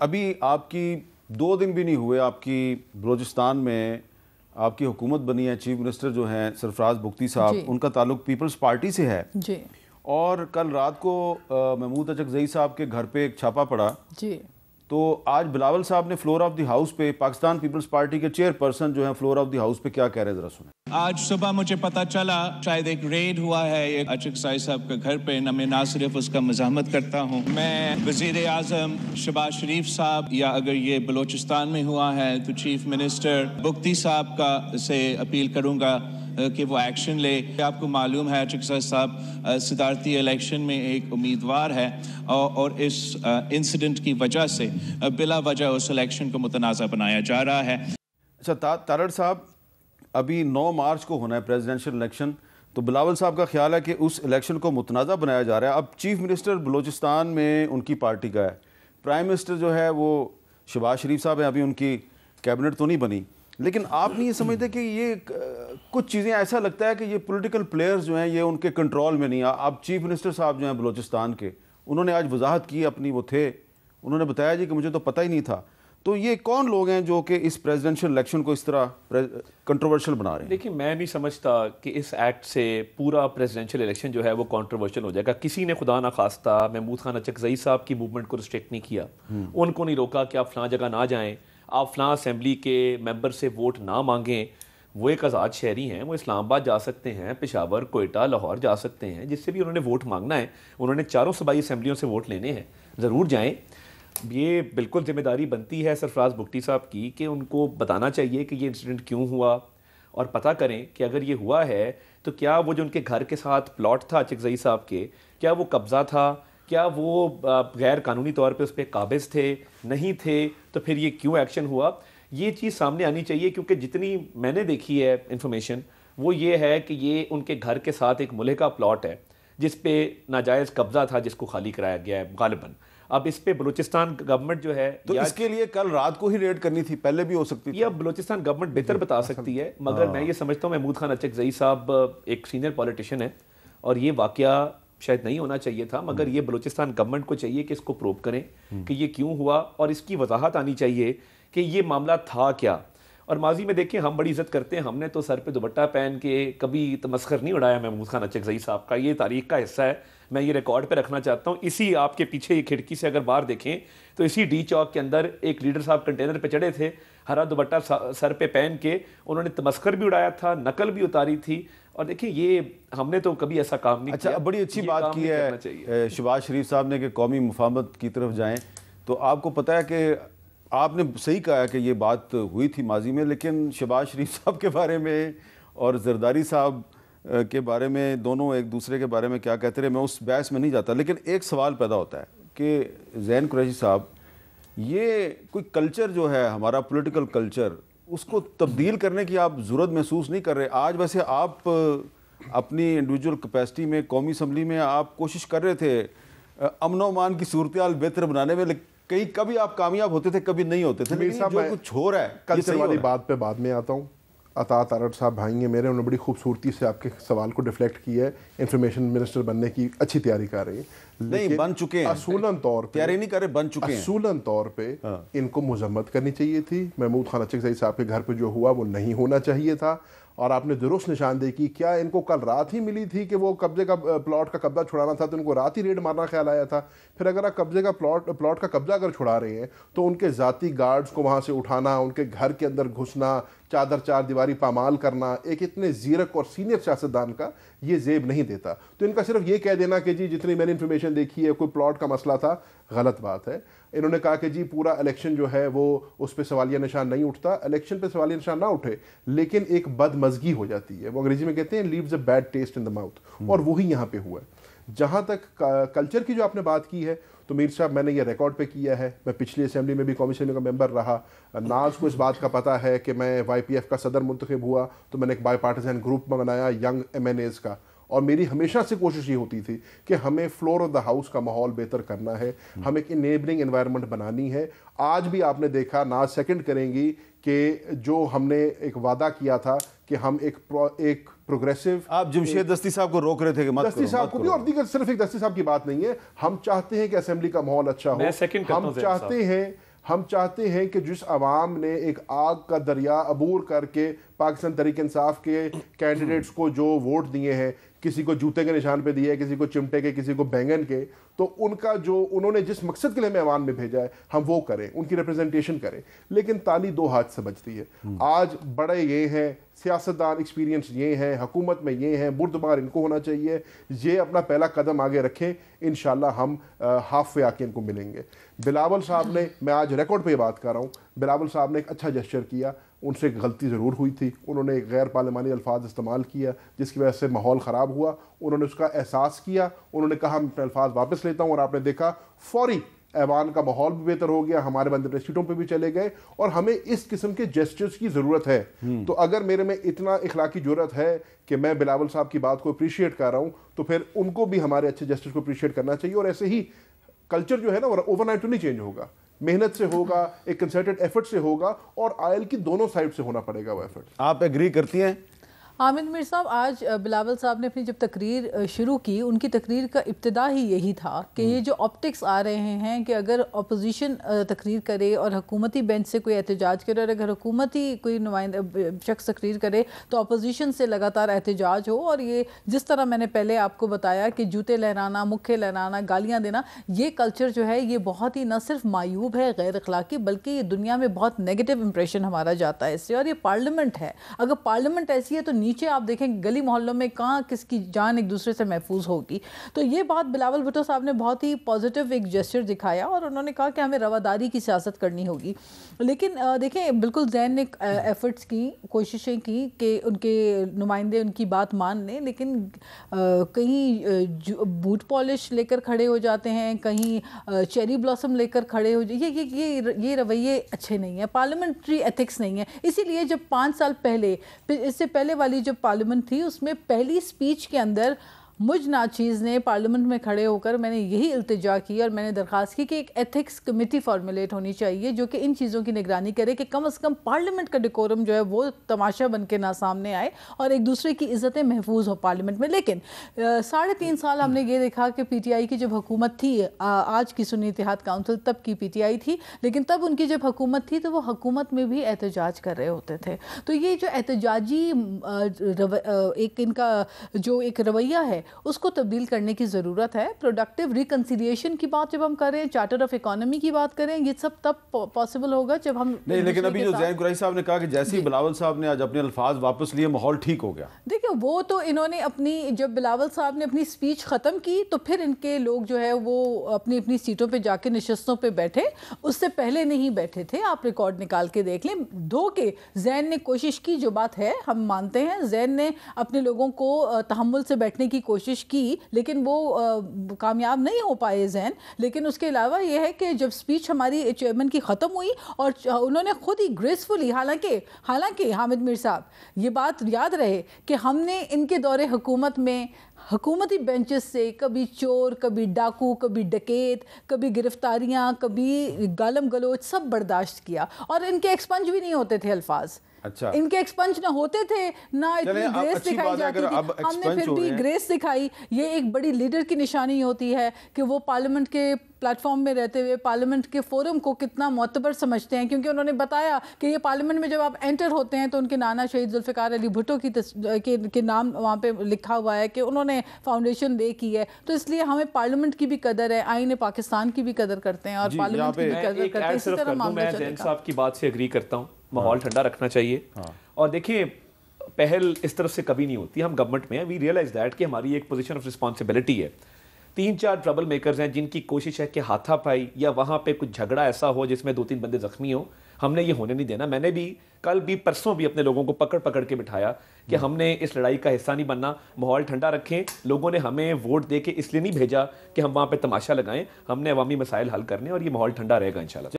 ابھی آپ کی 2 دن بھی نہیں ہوئے آپ کی بلوچستان میں آپ کی حکومت بنی ہے، چیف منسٹر جو ہیں سرفراز بگٹی صاحب، ان کا تعلق پیپلز پارٹی سے ہے جی، اور کل رات کو محمود اچکزئی صاحب کے گھر پہ ایک چھاپا پڑا جی، تو آج بلاول صاحب نے فلور آف دی ہاؤس پہ پاکستان پیپلز پارٹی کے چیئر پرسن جو ہیں فلور آف دی ہاؤس پہ کیا کہہ رہے ہیں ذرا سنیں۔ آج صبح مجھے پتا چلا شاید ایک ریڈ ہوا ہے ایک اچکزئی صاحب کے گھر پہ، میں نہ صرف اس کا مزاحمت کرتا ہوں، میں وزیر اعظم شہباز شریف صاحب یا اگر یہ بلوچستان میں ہوا ہے تو چیف منسٹر بگٹی صاحب کا سے اپیل کروں گا کہ وہ ایکشن لے۔ آپ کو معلوم ہے اچکزئی صاحب صدارتی الیکشن میں ایک امیدوار ہے اور اس انسیڈنٹ کی وجہ سے بلا وجہ اس الیکشن کو متنازع بنایا جا رہا ہے۔ اچھا تارڑ صاحب، ابھی 9 مارچ کو ہونا ہے پریزیڈنشل الیکشن، تو بلاول صاحب کا خیال ہے کہ اس الیکشن کو متنازع بنایا جا رہا ہے۔ اب چیف منسٹر بلوچستان میں ان کی پارٹی کا ہے، پرائم منسٹر جو ہے وہ شہباز شریف صاحب ہیں، ابھی ان کی کیبنٹ تو نہیں بنی، لیکن آپ نہیں یہ سمجھتے کہ یہ کچھ چیزیں ایسا لگتا ہے کہ یہ پولیٹیکل پلیئرز جو ہیں یہ ان کے کنٹرول میں نہیں؟ آپ چیف منسٹر صاحب جو ہیں بلوچستان کے، انہوں نے آج وضاحت کی اپنی، وہ تھے، انہوں نے بتایا جی کہ مجھے تو پتہ ہی نہیں تھا۔ تو یہ کون لوگ ہیں جو کہ اس پریزیڈنشل الیکشن کو اس طرح کنٹروورشل بنا رہے ہیں؟ دیکھیں، میں نہیں سمجھتا کہ اس ایکٹ سے پورا پریزیڈنشل الیکشن جو ہے وہ کنٹروورشل ہو جائے گا۔ کسی نے خدا نہ خواستہ محمود خان اچکزئی صاحب کی موومنٹ کو ریسٹرکٹ نہیں کیا، ان کو نہیں روکا کہ آپ فلاں جگہ نہ جائیں، آپ فلاں اسمبلی کے ممبر سے ووٹ نہ مانگیں۔ وہ ایک آزاد شہری ہیں، وہ اسلام آباد جا سکتے ہیں، پشاور، کوئٹہ، لاہور جا سکتے ہیں، جس سے بھی انہوں نے ووٹ مانگنا ہے، انہوں نے 4 صوبائی اسمبلیوں سے ووٹ لینے ہیں، ضرور جائیں۔ یہ بالکل ذمہ داری بنتی ہے سرفراز بگٹی صاحب کی کہ ان کو بتانا چاہیے کہ یہ انسیڈنٹ کیوں ہوا، اور پتہ کریں کہ اگر یہ ہوا ہے تو کیا وہ جو ان کے گھر کے ساتھ پلاٹ تھا اچکزئی صاحب کے، کیا وہ قبضہ تھا، کیا وہ غیر قانونی طور پہ اس پہ قابض تھے، نہیں تھے، تو پھر یہ کیوں ایکشن ہوا؟ یہ چیز سامنے آنی چاہیے، کیونکہ جتنی میں نے دیکھی ہے انفارمیشن وہ یہ ہے کہ یہ ان کے گھر کے ساتھ ایک ملحقہ پلاٹ ہے جس پہ ناجائز قبضہ تھا، جس کو خالی کرایا گیا ہے غالباً۔ اب اس پہ بلوچستان گورنمنٹ جو ہے، تو اس کے لیے کل رات کو ہی ریڈ کرنی تھی، پہلے بھی ہو سکتی تھی؟ یہ اب بلوچستان گورنمنٹ بہتر بتا سکتی ہے، مگر میں یہ سمجھتا ہوں محمود خان اچکزئی صاحب ایک سینئر پولیٹیشین ہے اور یہ واقعہ شاید نہیں ہونا چاہیے تھا، مگر یہ بلوچستان گورنمنٹ کو چاہیے کہ اس کو پروب کریں کہ یہ کیوں ہوا، اور اس کی وضاحت آنی چاہیے کہ یہ معاملہ تھا کیا۔ اور ماضی میں دیکھیں ہم بڑی عزت کرتے ہیں، ہم نے تو سر پہ دوپٹہ پہن کے کبھی تمسخر نہیں اڑایا محمود خان اچکزئی صاحب کا، یہ تاریخ کا حصہ ہے، میں یہ ریکارڈ پہ رکھنا چاہتا ہوں۔ اسی آپ کے پیچھے یہ کھڑکی سے اگر باہر دیکھیں تو اسی ڈی چوک کے اندر ایک لیڈر صاحب کنٹینر پہ چڑھے تھے، ہرا دوپٹہ سر پہ پہن کے، انہوں نے تمسخر بھی اڑایا تھا، نقل بھی اتاری تھی، اور دیکھیں یہ ہم نے تو کبھی ایسا کام نہیں کیا۔ اچھا، بڑی اچھی بات کی ہے شہباز شریف صاحب نے کہ قومی مفاہمت کی طرف جائیں، تو آپ کو پتہ ہے کہ آپ نے صحیح کہا ہے کہ یہ بات ہوئی تھی ماضی میں، لیکن شہباز شریف صاحب کے بارے میں اور زرداری صاحب کے بارے میں دونوں ایک دوسرے کے بارے میں کیا کہتے رہے، میں اس بحث میں نہیں جاتا، لیکن ایک سوال پیدا ہوتا ہے کہ زین قریشی صاحب، یہ کوئی کلچر جو ہے ہمارا پولیٹیکل کلچر، اس کو تبدیل کرنے کی آپ ضرورت محسوس نہیں کر رہے؟ آج ویسے آپ اپنی انڈیویجول کیپیسٹی میں قومی اسمبلی میں آپ کوشش کر رہے تھے امن و امان کی صورتحال بہتر بنانے میں، کبھی آپ کامیاب ہوتے تھے، کبھی نہیں ہوتے تھے، لیکن جو کچھ ہو رہا ہے کلچر والی بات پہ بعد میں آتا ہوں۔ عطا تارڑ صاحب بھائی ہیں میرے، انہوں نے بڑی خوبصورتی سے آپ کے سوال کو ڈیفلیکٹ کیا ہے، انفارمیشن منسٹر بننے کی اچھی تیاری کر رہی ہیں، نہیں بن چکے ہیں، اصولاً طور پہ تیاری نہیں کر رہے، بن چکے ہیں، اصولاً طور پہ ان کو مذمت کرنی چاہیے تھی۔ محمود خان اچکزئی صاحب کے گھر پہ جو ہوا وہ نہیں ہونا چاہیے تھا، اور آپ نے درست نشاندہی کی۔ کیا ان کو کل رات ہی ملی تھی کہ وہ قبضے کا پلاٹ کا قبضہ چھڑانا تھا تو ان کو رات ہی ریڈ مارنا خیال آیا تھا؟ پھر اگر آپ قبضے کا پلاٹ کا قبضہ اگر چھڑا رہے ہیں تو ان کے ذاتی گارڈز کو وہاں سے اٹھانا، ان کے گھر کے اندر گھسنا، چار دیواری پامال کرنا، ایک اتنے زیرک اور سینئر سیاستدان کا یہ زیب نہیں دیتا۔ تو ان کا صرف یہ کہہ دینا کہ جی جتنی میں نے انفارمیشن دیکھی ہے کوئی پلاٹ کا مسئلہ تھا، غلط بات ہے۔ انہوں نے کہا کہ جی پورا الیکشن جو ہے وہ اس پہ سوالیہ نشان نہیں اٹھتا، الیکشن پہ سوالیہ نشان نہ اٹھے لیکن ایک بد مزگی ہو جاتی ہے، وہ انگریزی میں کہتے ہیں leaves a bad taste in the mouth, اور وہی یہاں پہ ہوا ہے۔ جہاں تک کلچر کی جو آپ نے بات کی ہے تو میر صاحب میں نے یہ ریکارڈ پہ کیا ہے، میں پچھلی اسمبلی میں بھی قومی اسمبلی کا ممبر رہا، ناز کو اس بات کا پتہ ہے کہ میں وائی پی ایف کا صدر منتخب ہوا تو میں نے ایک بائی پارٹیزن گروپ بنایا ینگ ایم این ایز کا، اور میری ہمیشہ سے کوشش یہ ہوتی تھی کہ ہمیں فلور آف دا ہاؤس کا ماحول بہتر کرنا ہے، ہم ایک انیبلنگ انوائرمنٹ بنانی ہے۔ آج بھی آپ نے دیکھا، ناز سیکنڈ کریں گی کہ جو ہم نے ایک وعدہ کیا تھا کہ ہم ایک پروگریسو، آپ جمشید دستی صاحب کو روک رہے تھے کہ مت دستی صاحب کو بھی، اور دیگر صرف ایک دستی صاحب کی بات نہیں ہے، ہم چاہتے ہیں کہ اسمبلی کا ماحول اچھا ہو، ہم چاہتے ہیں ہم چاہتے ہیں کہ جس عوام نے ایک آگ کا دریا عبور کر کے پاکستان تحریک انصاف کے کینڈیڈیٹس کو جو ووٹ دیے ہیں, کسی کو جوتے کے نشان پہ دیے, کسی کو چمٹے کے, کسی کو بینگن کے, تو ان کا جو انہوں نے جس مقصد کے لیے ہمیں عوام میں بھیجا ہے ہم وہ کریں, ان کی ریپرزنٹیشن کریں. لیکن تالی دو ہاتھ سے بجتی ہے. آج بڑے یہ ہیں, سیاستدان ایکسپیرینس یہ ہیں, حکومت میں یہ ہیں, بردبار ان کو ہونا چاہیے, یہ اپنا پہلا قدم آگے رکھیں, انشاءاللہ ہم ہاف وے آ کے ان کو ملیں گے. بلاول صاحب نے, میں آج ریکارڈ پہ یہ بات کر رہا ہوں, بلاول صاحب نے ایک اچھا جسچر کیا. ان سے ایک غلطی ضرور ہوئی تھی, انہوں نے ایک غیر پارلیمانی الفاظ استعمال کیا جس کی وجہ سے ماحول خراب ہوا. انہوں نے اس کا احساس کیا, انہوں نے کہا میں اپنے الفاظ واپس لیتا ہوں, اور آپ نے دیکھا فوری ایوان کا ماحول بھی بہتر ہو گیا, ہمارے بندے سیٹوں پہ بھی چلے گئے, اور ہمیں اس قسم کے جسچرز کی ضرورت ہے. تو اگر میرے میں اتنا اخلاقی جرأت ہے کہ میں بلاول صاحب کی بات کو اپریشیٹ کر رہا ہوں, تو پھر ان کو بھی ہمارے اچھے جسچرز کو اپریشیٹ کرنا چاہیے. اور ایسے ہی کلچر جو ہے نا وہ اوور نائٹ تو نہیں چینج ہوگا, محنت سے ہوگا, ایک کنسرٹڈ ایفرٹ سے ہوگا, اور آئل کی دونوں سائڈ سے ہونا پڑے گا وہ ایفرٹ. آپ ایگری کرتی ہیں؟ حامد میر صاحب, آج بلاول صاحب نے اپنی جب تقریر شروع کی, ان کی تقریر کا ابتدا ہی یہی تھا کہ یہ جو آپٹکس آ رہے ہیں کہ اگر اپوزیشن تقریر کرے اور حکومتی بینچ سے کوئی احتجاج کرے, اور اگر حکومتی کوئی نمائندہ شخص تقریر کرے تو اپوزیشن سے لگاتار احتجاج ہو. اور یہ جس طرح میں نے پہلے آپ کو بتایا کہ جوتے لہرانا, مکھے لہرانا, گالیاں دینا, یہ کلچر جو ہے یہ بہت ہی نہ صرف معیوب ہے, غیر اخلاقی, بلکہ یہ دنیا میں بہت نیگیٹو امپریشن ہمارا جاتا ہے اس سے. اور یہ پارلیمنٹ ہے, اگر پارلیمنٹ ایسی ہے تو نیچے آپ دیکھیں گلی محلوں میں کہاں کس کی جان ایک دوسرے سے محفوظ ہوگی. تو یہ بات بلاول بھٹو صاحب نے بہت ہی پازیٹیو ایک جیسچر دکھایا, اور انہوں نے کہا کہ ہمیں رواداری کی سیاست کرنی ہوگی. لیکن دیکھیں بالکل زین نے ایفرٹس کی, کوششیں کی کہ ان کے نمائندے ان کی بات مان لیں, لیکن کہیں بوٹ پالش لے کر کھڑے ہو جاتے ہیں, کہیں چیری بلاسم لے کر کھڑے ہو یہ رویے اچھے نہیں ہیں, پارلیمنٹری ایتھکس نہیں ہے. اسی لیے جب 5 سال پہلے, اس سے پہلے والی جب پارلیمنٹ تھی, اس میں پہلی سپیچ کے اندر مجھ ناچیز نے پارلیمنٹ میں کھڑے ہو کر میں نے یہی التجا کی اور میں نے درخواست کی کہ ایک ایتھکس کمیٹی فارمولیٹ ہونی چاہیے جو کہ ان چیزوں کی نگرانی کرے کہ کم از کم پارلیمنٹ کا ڈیکورم جو ہے وہ تماشا بن کے نہ سامنے آئے اور ایک دوسرے کی عزتیں محفوظ ہو پارلیمنٹ میں. لیکن 3.5 سال ہم نے یہ دیکھا کہ پی ٹی آئی کی جب حکومت تھی, آج کی سنی اتحاد کونسل تب کی پی ٹی آئی تھی, لیکن تب ان کی جب حکومت تھی تو وہ حکومت میں بھی احتجاج کر رہے ہوتے تھے. تو یہ جو احتجاجی ایک ان کا جو ایک رویہ ہے اس کو تبدیل کرنے کی ضرورت ہے. پروڈکٹیو ریکنسیلیشن کی بات جب ہم کریں, چارٹر آف اکانومی کی بات کریں, یہ سب تب پاسبل ہوگا جب ہم نہیں. لیکن ابھی جو زین قریشی صاحب نے کہا کہ جیسے ہی بلاول صاحب نے آج اپنے الفاظ واپس لیے ماحول ٹھیک ہو گیا. دیکھیں وہ تو انہوں نے اپنی, جب بلاول صاحب نے اپنی سپیچ ختم کی تو پھر ان کے لوگ جو ہے وہ اپنی اپنی سیٹوں پہ جا کے نشستوں پہ بیٹھے, اس سے پہلے نہیں بیٹھے تھے. آپ ریکارڈ نکال کے دیکھ لیں. دھو کے زین نے کوشش کی, جو بات ہے ہم مانتے ہیں, زین نے اپنے لوگوں کو تحمل سے بیٹھنے کی کوشش کی, لیکن وہ کامیاب نہیں ہو پائے زین. لیکن اس کے علاوہ یہ ہے کہ جب سپیچ ہماری چیئرمین کی ختم ہوئی اور انہوں نے خود ہی گریسفلی, حالانکہ حامد میر صاحب یہ بات یاد رہے کہ ہم نے ان کے دور حکومت میں حکومتی بینچز سے کبھی چور, کبھی ڈاکو, کبھی ڈکیت, کبھی گرفتاریاں, کبھی گالم گلوچ سب برداشت کیا, اور ان کے ایکسپنج بھی نہیں ہوتے تھے الفاظ. اچھا, ان کے ایکسپنج نہ ہوتے تھے نہ اتنی گریس دکھائی جاتی تھی. ہم نے پھر بھی گریس دکھائی. یہ ایک بڑی لیڈر کی نشانی ہوتی ہے کہ وہ پارلیمنٹ کے پلیٹ فارم میں رہتے ہوئے پارلیمنٹ کے فورم کو کتنا معتبر سمجھتے ہیں, کیونکہ انہوں نے بتایا کہ یہ پارلیمنٹ میں جب آپ انٹر ہوتے ہیں تو ان کے نانا شہید ذوالفقار علی بھٹو کے نام وہاں پہ لکھا ہوا ہے کہ انہوں نے فاؤنڈیشن لے کی ہے. تو اس لیے ہمیں پارلیمنٹ کی بھی قدر ہے, آئین پاکستان کی بھی قدر کرتے ہیں, اور پارلیمنٹ کی بھی قدر کرتے ہیں. اسی طرح میں زین صاحب کی بات سے اگری کرتا ہوں, ماحول ٹھنڈا رکھنا چاہیے. اور دیکھیں پہل اس طرف سے کبھی نہیں ہوتی. ہم گورنمنٹ میں ہیں, وی ریئلائز دیٹ کہ ہماری ایک پوزیشن آف رسپانسبلٹی ہے. 3-4 ٹربل میکرز ہیں جن کی کوشش ہے کہ ہاتھا پائی یا وہاں پہ کچھ جھگڑا ایسا ہو جس میں 2-3 بندے زخمی ہوں. ہم نے یہ ہونے نہیں دینا. میں نے بھی کل بھی پرسوں بھی اپنے لوگوں کو پکڑ کے بٹھایا کہ ہم نے اس لڑائی کا حصہ نہیں بننا. ماحول ٹھنڈا رکھیں. لوگوں نے ہمیں ووٹ دے کے اس لیے نہیں بھیجا کہ ہم وہاں پہ تماشا لگائیں. ہم نے عوامی مسائل حل کرنے اور یہ ماحول ٹھنڈا رہے گا انشاءاللہ.